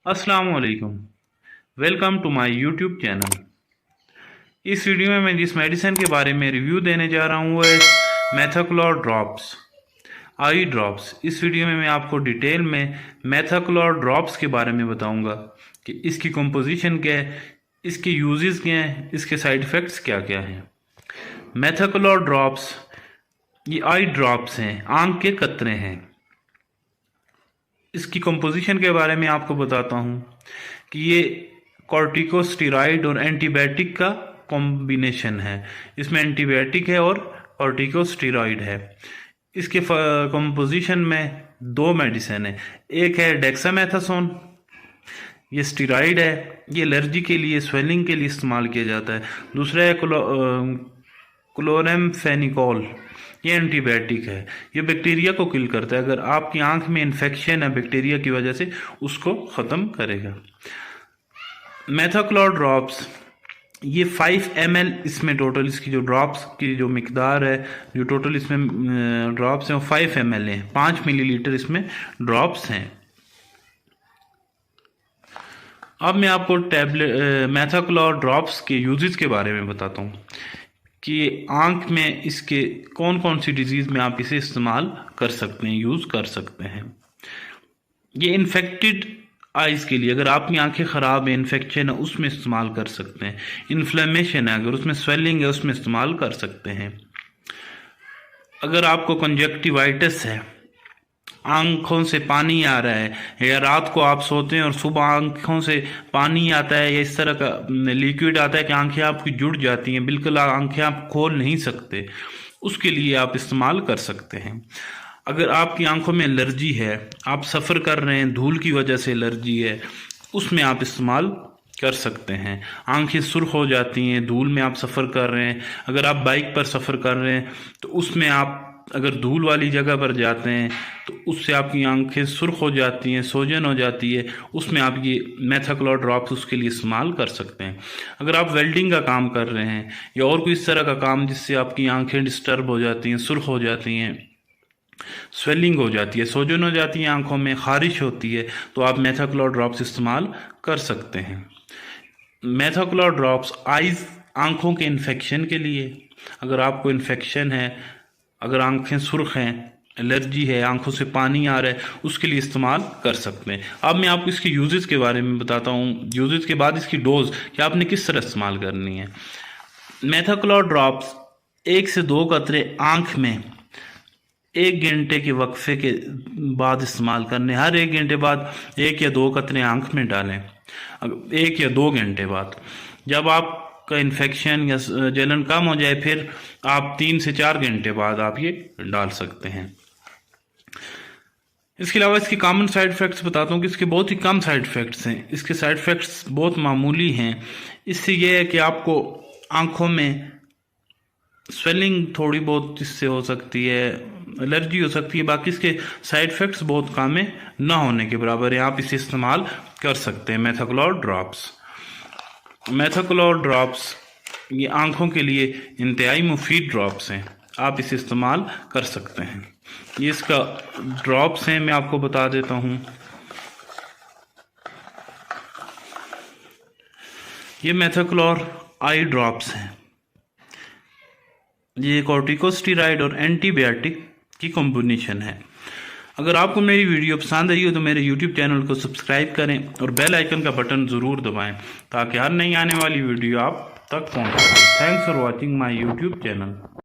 अस्सलाम वालेकुम। Welcome to my YouTube channel. इस वीडियो में मैं जिस मेडिसिन के बारे में रिव्यू देने जा रहा हूँ वो है मेथाक्लोर ड्रॉप्स, आई ड्रॉप्स। इस वीडियो में मैं आपको डिटेल में मेथाक्लोर ड्रॉप्स के बारे में बताऊंगा कि इसकी कंपोजिशन क्या है, इसके यूजेस क्या हैं, इसके साइड इफ़ेक्ट्स क्या क्या हैं। मेथाक्लोर ड्रॉप्स ये आई ड्रॉप्स हैं, आंख के कतरे हैं। इसकी कंपोजिशन के बारे में आपको बताता हूँ कि ये कॉर्टिकोस्टेरॉइड और एंटीबायोटिक का कॉम्बिनेशन है। इसमें एंटीबायोटिक है और कॉर्टिकोस्टेरॉइड है। इसके कंपोजिशन में दो मेडिसिन है। एक है डेक्सामेथासोन, ये स्टेरॉइड है, ये एलर्जी के लिए, स्वेलिंग के लिए इस्तेमाल किया जाता है। दूसरा है क्लोरामफेनिकोल, ये एंटीबायोटिक है, ये बैक्टीरिया को किल करता है। अगर आपकी आंख में इन्फेक्शन है बैक्टीरिया की वजह से, उसको ख़त्म करेगा। मेथाक्लोर ड्रॉप्स ये 5 ml इसमें टोटल, इसकी जो ड्रॉप्स की जो मिकदार है, जो टोटल इसमें ड्रॉप्स हैं वो 5 ml हैं। 5 मिलीलीटर इसमें ड्रॉप्स हैं। अब मैं आपको मेथाक्लोर ड्रॉप्स के यूजेस के बारे में बताता हूँ कि आंख में इसके कौन कौन सी डिजीज़ में आप इसे इस्तेमाल कर सकते हैं, यूज़ कर सकते हैं। ये इन्फेक्टेड आइज़ के लिए, अगर आपकी आंखें ख़राब है, इन्फेक्शन है, उसमें इस्तेमाल कर सकते हैं। इन्फ्लेमेशन है, अगर उसमें स्वेलिंग है, उसमें इस्तेमाल कर सकते हैं। अगर आपको कंजक्टिवाइटिस है, आंखों से पानी आ रहा है, या रात को आप सोते हैं और सुबह आंखों से पानी आता है या इस तरह का लिक्विड आता है कि आंखें आपकी जुड़ जाती हैं, बिल्कुल आंखें आप खोल नहीं सकते, उसके लिए आप इस्तेमाल कर सकते हैं। अगर आपकी आंखों में एलर्जी है, आप सफ़र कर रहे हैं, धूल की वजह से एलर्जी है, उसमें आप इस्तेमाल कर सकते हैं। आंखें सुर्ख हो जाती हैं, धूल में आप सफ़र कर रहे हैं, अगर आप बाइक पर सफ़र कर रहे हैं तो उसमें आप अगर धूल वाली जगह पर जाते हैं तो उससे आपकी आंखें सुर्ख हो जाती हैं, सोजन हो जाती है, उसमें आप ये मेथाक्लोर ड्रॉप्स उसके लिए इस्तेमाल कर सकते हैं। अगर आप वेल्डिंग का काम कर रहे हैं या और कोई इस तरह का काम जिससे आपकी आंखें डिस्टर्ब हो जाती हैं, सुर्ख हो जाती हैं, स्वेलिंग हो जाती है, सोजन हो जाती है, आंखों में खारिश होती है, तो आप मेथाक्लोर ड्रॉप्स इस्तेमाल कर सकते हैं। मेथाक्लोर ड्रॉप्स आइज़, आंखों के इन्फेक्शन के लिए, अगर आपको इन्फेक्शन है, अगर आंखें सुर्ख हैं, एलर्जी है, आंखों से पानी आ रहा है, उसके लिए इस्तेमाल कर सकते हैं। अब मैं आपको इसके यूजेस के बारे में बताता हूँ, यूजेस के बाद इसकी डोज कि आपने किस तरह इस्तेमाल करनी है। मेथाक्लोर ड्रॉप्स 1 से 2 कतरे आंख में 1 घंटे के वक्फे के बाद इस्तेमाल करने। हर 1 घंटे बाद 1 या 2 कतरे आंख में डालें, 1 या 2 घंटे बाद। जब आपका इन्फेक्शन या जलन कम हो जाए, फिर आप 3 से 4 घंटे बाद आप ये डाल सकते हैं। इसके अलावा इसके कॉमन साइड इफ़ेक्ट्स बताता हूँ कि इसके बहुत ही कम साइड इफ़ेक्ट्स हैं। इसके साइड इफ़ेक्ट्स बहुत मामूली हैं। इससे ये है कि आपको आंखों में स्वेलिंग थोड़ी बहुत इससे हो सकती है, एलर्जी हो सकती है, बाकी इसके साइड इफ़ेक्ट्स बहुत कम है, ना होने के बराबर है। आप इसे इस्तेमाल कर सकते हैं। मेथाक्लोर ड्रॉप्स ये आंखों के लिए इंतहाई मुफीद ड्रॉप्स हैं, आप इसे इस्तेमाल कर सकते हैं। ये इसका ड्रॉप्स हैं, मैं आपको बता देता हूँ। ये मेथाक्लोर आई ड्रॉप्स हैं। ये कॉर्टिकोस्टेरॉइड और एंटीबायोटिक की कॉम्बिनेशन है। अगर आपको मेरी वीडियो पसंद आई हो तो मेरे यूट्यूब चैनल को सब्सक्राइब करें और बेल आइकन का बटन ज़रूर दबाएं ताकि हर नई आने वाली वीडियो आप तक पहुंच सके। Thanks for watching my YouTube channel.